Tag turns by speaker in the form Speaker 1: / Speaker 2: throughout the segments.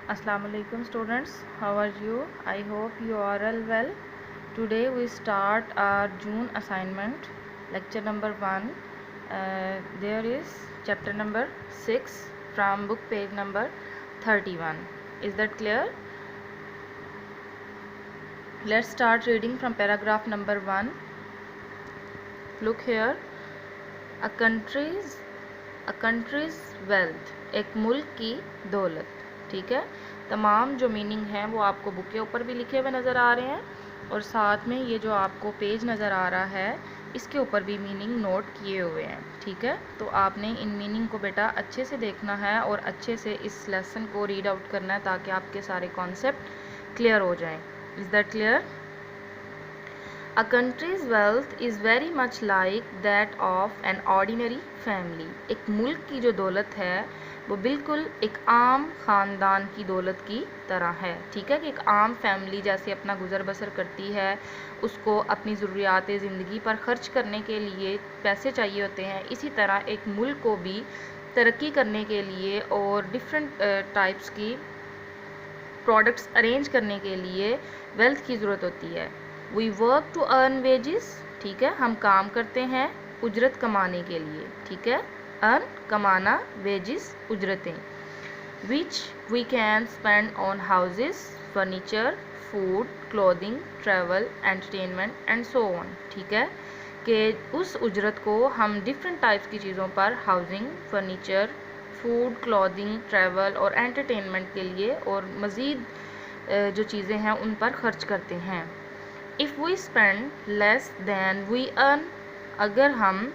Speaker 1: Assalamu alaikum students, how are you? I hope you are all well. Today we start our June assignment, lecture number 1. There is chapter number 6 from book page number 31. Is that clear? Let's start reading from paragraph number 1. Look here. A country's wealth, एक मुल्क की दौलत. ठीक है, तमाम जो meaning हैं वो आपको बुक के ऊपर भी लिखे हुए नज़र आ रहे हैं और साथ में ये जो आपको पेज नज़र आ रहा है इसके ऊपर भी मीनिंग नोट किए हुए हैं. ठीक है, तो आपने इन मीनिंग को बेटा अच्छे से देखना है और अच्छे से इस लेसन को रीड आउट करना है ताकि आपके सारे कॉन्सेप्ट क्लियर हो जाएं. Is that clear? A country's wealth is very much like that of an ordinary family. एक मुल्क की जो दौलत है वो बिल्कुल एक आम ख़ानदान की दौलत की तरह है. ठीक है, कि एक आम फैमिली जैसे अपना गुजर बसर करती है, उसको अपनी ज़रूरियात ज़िंदगी पर ख़र्च करने के लिए पैसे चाहिए होते हैं, इसी तरह एक मुल्क को भी तरक्की करने के लिए और डिफरेंट टाइप्स की प्रोडक्ट्स अरेंज करने के लिए वेल्थ की ज़रूरत होती है. We work to earn wages. ठीक है, हम काम करते हैं उजरत कमाने के लिए. ठीक है, अर्न कमाना, वेजेस उजरतें. Which we can spend on houses, furniture, food, clothing, travel, entertainment and so on. ठीक है, कि उस उजरत को हम डिफरेंट टाइप्स की चीज़ों पर housing, furniture, food, clothing, travel और एंटरटेनमेंट के लिए और मज़ीद जो चीज़ें हैं उन पर खर्च करते हैं. If we spend less than we earn, अगर हम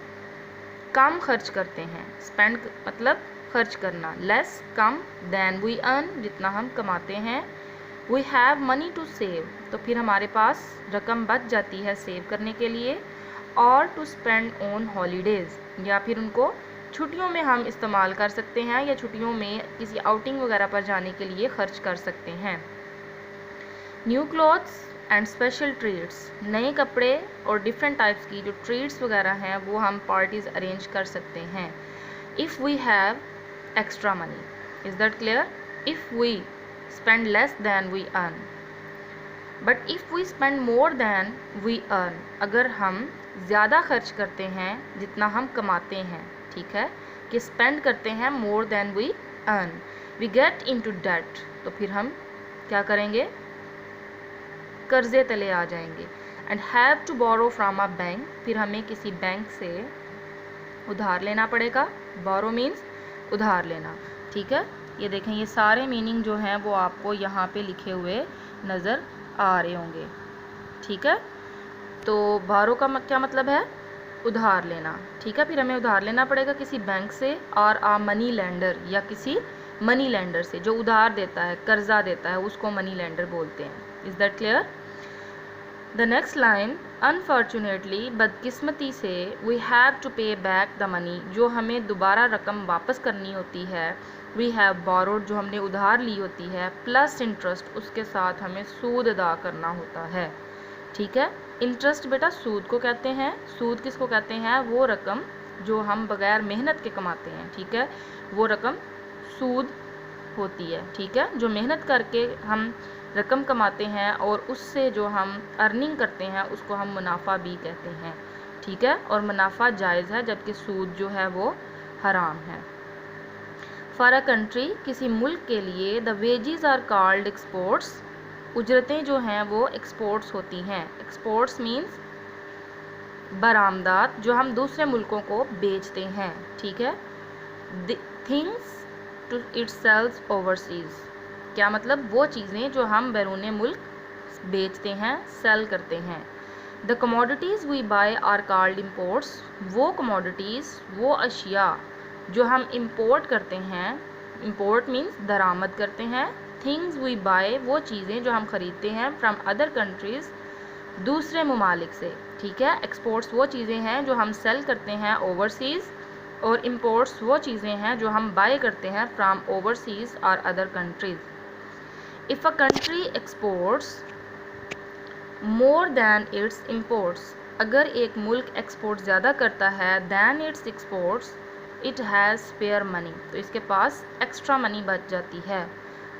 Speaker 1: कम खर्च करते हैं, स्पेंड मतलब खर्च करना, लेस कम, दैन वी अर्न जितना हम कमाते हैं, we have money to save तो फिर हमारे पास रकम बच जाती है सेव करने के लिए, और टू स्पेंड ऑन हॉलीडेज़ या फिर उनको छुट्टियों में हम इस्तेमाल कर सकते हैं या छुट्टियों में किसी आउटिंग वगैरह पर जाने के लिए खर्च कर सकते हैं. New clothes and special treats, नए कपड़े और डिफरेंट टाइप्स की जो ट्रीट्स वगैरह हैं वो हम पार्टीज़ अरेंज कर सकते हैं. If we have extra money. Is that clear? If we spend less than we earn, but if we spend more than we earn, अगर हम ज़्यादा खर्च करते हैं जितना हम कमाते हैं. ठीक है, कि स्पेंड करते हैं more than we earn, we get into debt तो फिर हम क्या करेंगे, कर्जे तले आ जाएंगे. And have to borrow from a bank, फिर हमें किसी बैंक से उधार लेना पड़ेगा. बोरो मीन्स उधार लेना. ठीक है, ये देखें ये सारे मीनिंग जो हैं वो आपको यहाँ पे लिखे हुए नज़र आ रहे होंगे. ठीक है, तो बोरो का क्या मतलब है, उधार लेना. ठीक है, फिर हमें उधार लेना पड़ेगा किसी बैंक से और आ मनी लेंडर या किसी मनी लेंडर से जो उधार देता है, कर्जा देता है, उसको मनी लेंडर बोलते हैं. Is that clear? The next line, unfortunately बदकिस्मती से, वी हैव टू पे बैक द मनी, जो हमें दोबारा रकम वापस करनी होती है, वी हैव बोरोड जो हमने उधार ली होती है, प्लस इंटरेस्ट उसके साथ हमें सूद अदा करना होता है. ठीक है, इंटरेस्ट बेटा सूद को कहते हैं. सूद किसको कहते हैं, वो रकम जो हम बगैर मेहनत के कमाते हैं. ठीक है, वो रकम सूद होती है. ठीक है, जो मेहनत करके हम रकम कमाते हैं और उससे जो हम अर्निंग करते हैं उसको हम मुनाफा भी कहते हैं. ठीक है, और मुनाफा जायज़ है जबकि सूद जो है वो हराम है. फॉर अ कंट्री, किसी मुल्क के लिए, the wages are called exports, उजरतें जो हैं वो एक्सपोर्ट्स होती हैं. एक्सपोर्ट्स मीन्स बरामदात जो हम दूसरे मुल्कों को बेचते हैं. ठीक है, things to it sells overseas, क्या मतलब, वो चीज़ें जो हम बैरून मुल्क बेचते हैं, सेल करते हैं. The commodities we buy are called imports, वो कमोडिटीज़, वो अशिया जो हम इम्पोर्ट करते हैं, इम्पोर्ट मीन्स दरामद करते हैं. थिंग्स वी बाय, वो चीज़ें जो हम ख़रीदते हैं, फ्राम अदर कंट्रीज़, दूसरे ममालिक से. ठीक है, एक्सपोर्ट्स वो चीज़ें हैं जो हम सेल करते हैं ओवरसीज़, और इम्पोर्ट्स वो चीज़ें हैं जो हम बाय करते हैं फ्राम ओवरसीज़ और other countries. If a country exports more than its imports, अगर एक मुल्क एक्सपोर्ट ज़्यादा करता है than its exports, it has spare money तो इसके पास एक्स्ट्रा मनी बच जाती है.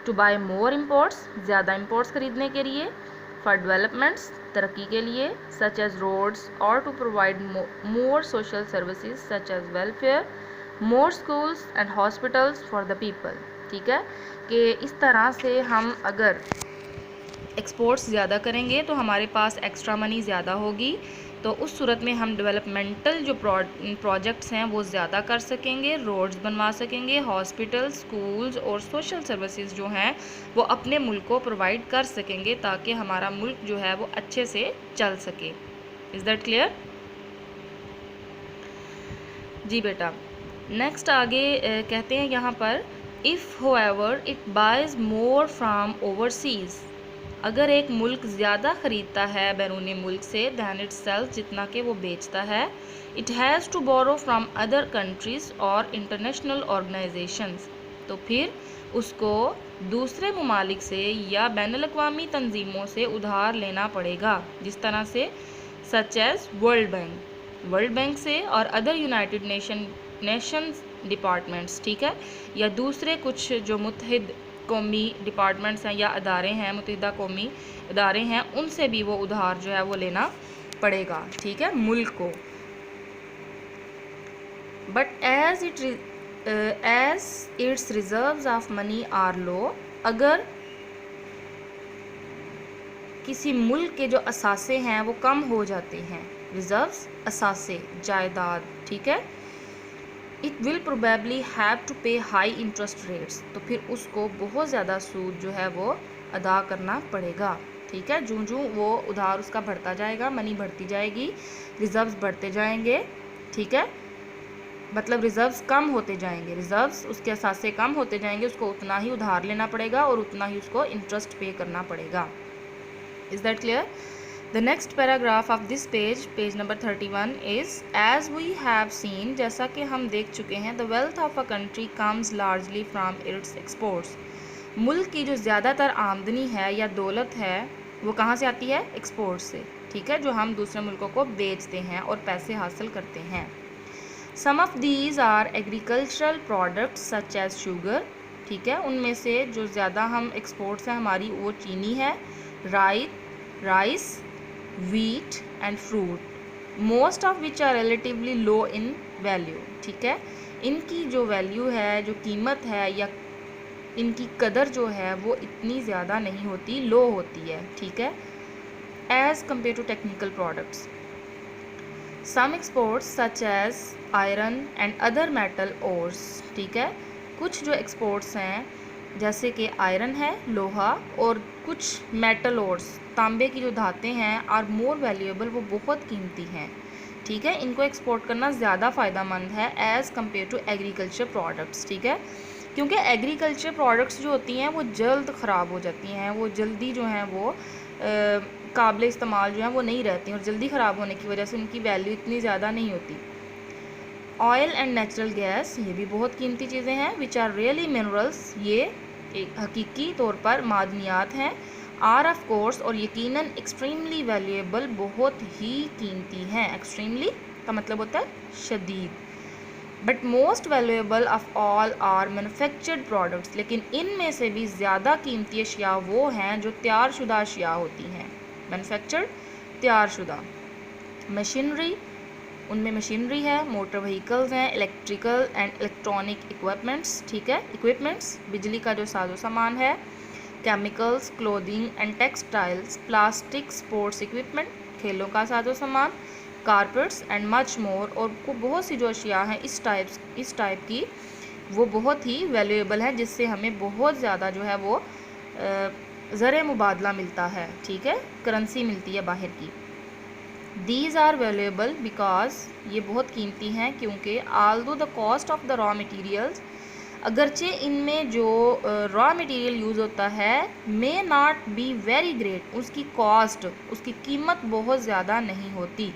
Speaker 1: टू बाय मोर इम्पोर्ट्स, ज़्यादा इम्पोर्ट्स खरीदने के लिए, फॉर डेवलपमेंट्स, तरक्की के लिए, सच एज रोड्स, और to provide more social services such as welfare, more schools and hospitals for the people. ठीक है, कि इस तरह से हम अगर एक्सपोर्ट्स ज़्यादा करेंगे तो हमारे पास एक्स्ट्रा मनी ज़्यादा होगी, तो उस सूरत में हम डेवलपमेंटल जो प्रोजेक्ट्स हैं वो ज़्यादा कर सकेंगे, रोड्स बनवा सकेंगे, हॉस्पिटल, स्कूल्स और सोशल सर्विसेज जो हैं वो अपने मुल्क को प्रोवाइड कर सकेंगे, ताकि हमारा मुल्क जो है वो अच्छे से चल सके। Is that clear? जी बेटा, नेक्स्ट आगे कहते हैं यहाँ पर, if however it buys more from overseas, अगर एक मुल्क ज़्यादा ख़रीदता है बैरूनी मुल्क से दैन इट सेल्स, जितना कि वो बेचता है, it has to borrow from other countries और इंटरनेशनल ऑर्गेनाइजेशंस, तो फिर उसको दूसरे ममालिक से या बैनुल-अक़वामी तंजीमों से उधार लेना पड़ेगा, जिस तरह से सच एज़ वर्ल्ड बैंक से और अदर यूनाइटेड नेशंस डिपार्टमेंट्स। ठीक है, या दूसरे कुछ जो मुत्तहिद कौमी डिपार्टमेंट्स हैं या अदारे हैं, मुत्तहिदा कौमी अदारे हैं, उनसे भी वो उधार जो है वो लेना पड़ेगा। ठीक है, मुल्क को। But as its reserves of money are low, अगर किसी मुल्क के जो असासे हैं वो कम हो जाते हैं, रिजर्व्स असासे जायदाद, ठीक है, it will probably have to pay high interest rates, तो फिर उसको बहुत ज़्यादा सूद जो है वो अदा करना पड़ेगा। ठीक है, जूँ जूँ वो उधार उसका बढ़ता जाएगा, मनी बढ़ती जाएगी, रिजर्व्स बढ़ते जाएंगे। ठीक है, मतलब रिजर्व्स कम होते जाएंगे, रिजर्व्स उसके असासे कम होते जाएंगे, उसको उतना ही उधार लेना पड़ेगा और उतना ही उसको इंटरेस्ट पे करना पड़ेगा। Is that clear? The next paragraph of this page, page number 31 is, as we have seen, जैसा कि हम देख चुके हैं, the wealth of a country comes largely from its exports, मुल्क की जो ज़्यादातर आमदनी है या दौलत है वो कहाँ से आती है? एक्सपोर्ट से। ठीक है, जो हम दूसरे मुल्कों को बेचते हैं और पैसे हासिल करते हैं। Some of these are agricultural products such as sugar, ठीक है, उनमें से जो ज़्यादा हम एक्सपोर्ट्स हैं हमारी वो चीनी है, rice, wheat and fruit, most of which are relatively low in value। ठीक है, इनकी जो वैल्यू है, जो कीमत है या इनकी कदर जो है वो इतनी ज़्यादा नहीं होती, लो होती है। ठीक है, as compared to technical products, some exports such as iron and other metal ores, ठीक है, कुछ जो एक्सपोर्ट्स हैं जैसे कि आयरन है, लोहा, और कुछ मेटल ओर्स, तांबे की जो धातें हैं, आर मोर वैल्यूएबल, वो बहुत कीमती हैं। ठीक है, इनको एक्सपोर्ट करना ज़्यादा फ़ायदेमंद है as compare to agriculture products. ठीक है, क्योंकि एग्रीकल्चर प्रोडक्ट्स जो होती हैं वो जल्द ख़राब हो जाती हैं, वो जल्दी जो हैं वो काबिल इस्तेमाल जो हैं वो नहीं रहती, और जल्दी ख़राब होने की वजह से उनकी वैल्यू इतनी ज़्यादा नहीं होती। ऑयल एंड नेचुरल गैस, ये भी बहुत कीमती चीज़ें हैं, विच आर रियली मिनरल्स, ये एक हकीकी तौर पर मादनियात हैं, आर ऑफ कोर्स, और यकीनन एक्सट्रीमली वैल्यूएबल, बहुत ही कीमती हैं। एक्सट्रीमली का मतलब होता है शदीद। But most valuable of all are manufactured products, लेकिन इनमें से भी ज़्यादा कीमती अशिया वो हैं जो तैयार शुदा अशिया होती हैं। मैन्युफैक्चर्ड, तैयार शुदा। मशीनरी, उनमें मशीनरी है, मोटर व्हीकल्स हैं, इलेक्ट्रिकल एंड इलेक्ट्रॉनिक इक्विपमेंट्स, ठीक है, इक्विपमेंट्स, बिजली का जो साजो सामान है, chemicals, clothing and textiles, plastic, sports equipment, खेलों का साजो सामान, कारपेट्स एंड मच मोर, और बहुत सी जो अशिया हैं इस टाइप की, वो बहुत ही वैल्यूएबल है, जिससे हमें बहुत ज़्यादा जो है वो ज़र मुबादला मिलता है। ठीक है, करेंसी मिलती है बाहर की। These are valuable because, ये बहुत कीमती हैं क्योंकि although the cost of the raw materials, अगरचे इनमें जो रॉ मटेरियल यूज़ होता है, may not be very great, उसकी कॉस्ट, उसकी कीमत बहुत ज़्यादा नहीं होती।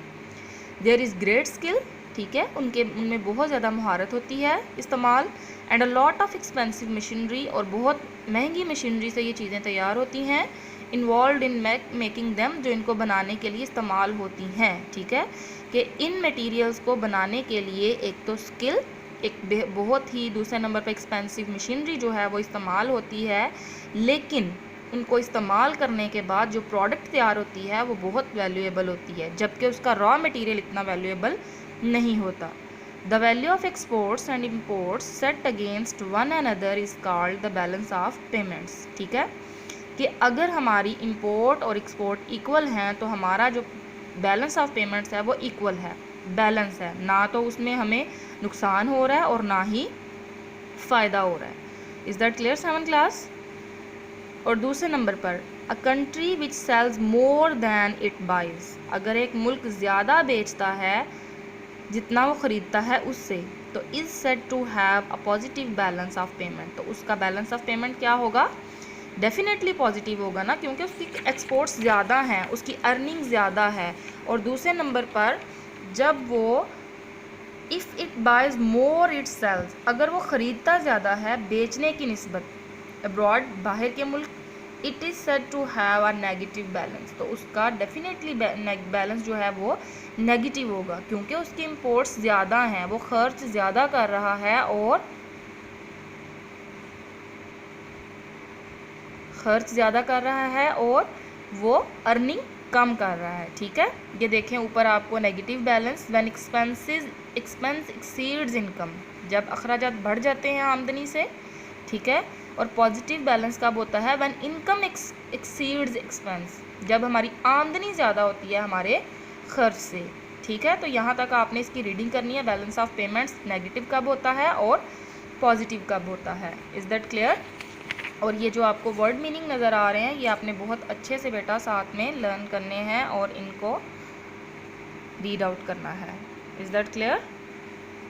Speaker 1: There is great skill, ठीक है, उनमें बहुत ज़्यादा महारत होती है इस्तेमाल, and a lot of expensive machinery, और बहुत महंगी मशीनरी से ये चीज़ें तैयार होती हैं, इन्वॉल्व इन मेकिंग देम, जो इनको बनाने के लिए इस्तेमाल होती हैं। ठीक है, कि इन मटेरियल्स को बनाने के लिए एक तो स्किल, एक बहुत ही दूसरे नंबर पर एक्सपेंसिव मशीनरी जो है वो इस्तेमाल होती है, लेकिन इनको इस्तेमाल करने के बाद जो प्रोडक्ट तैयार होती है वो बहुत वैल्यूएबल होती है, जबकि उसका रॉ मटेरियल इतना वैल्यूएबल नहीं होता। The value of exports and imports set against one another is called the balance of payments. ठीक है, कि अगर हमारी इंपोर्ट और एक्सपोर्ट इक्वल हैं तो हमारा जो बैलेंस ऑफ पेमेंट्स है वो इक्वल है, बैलेंस है, ना तो उसमें हमें नुकसान हो रहा है और ना ही फ़ायदा हो रहा है। Is that clear 7th class? और दूसरे नंबर पर a country which sells more than it buys, अगर एक मुल्क ज़्यादा बेचता है जितना वो ख़रीदता है उससे, तो is said to have a positive balance of payment, तो उसका बैलेंस ऑफ पेमेंट क्या होगा? डेफिनेटली पॉजिटिव होगा ना, क्योंकि उसकी एक्सपोर्ट्स ज़्यादा हैं, उसकी अर्निंग ज़्यादा है। और दूसरे नंबर पर जब वो if it buys more it sells, अगर वो ख़रीदता ज़्यादा है बेचने की निस्बत अब्रॉड, बाहर के मुल्क, it is said to have a negative balance, तो उसका डेफिनेटली बैलेंस जो है वो नेगेटिव होगा, क्योंकि उसकी इंपोर्ट्स ज़्यादा हैं, वो खर्च ज़्यादा कर रहा है और खर्च ज़्यादा कर रहा है और वो अर्निंग कम कर रहा है। ठीक है, ये देखें ऊपर आपको negative balance when expense exceeds income, जब अखराजात बढ़ जाते हैं आमदनी से। ठीक है, और पॉजिटिव बैलेंस कब होता है? व्हेन इनकम एक्सीड्स एक्सपेंस, जब हमारी आमदनी ज़्यादा होती है हमारे खर्च से। ठीक है, तो यहाँ तक आपने इसकी रीडिंग करनी है। बैलेंस ऑफ पेमेंट्स नेगेटिव कब होता है और पॉजिटिव कब होता है। Is that clear? और ये जो आपको वर्ड मीनिंग नज़र आ रहे हैं ये आपने बहुत अच्छे से बेटा साथ में लर्न करने हैं और इनको रीड आउट करना है। Is that clear?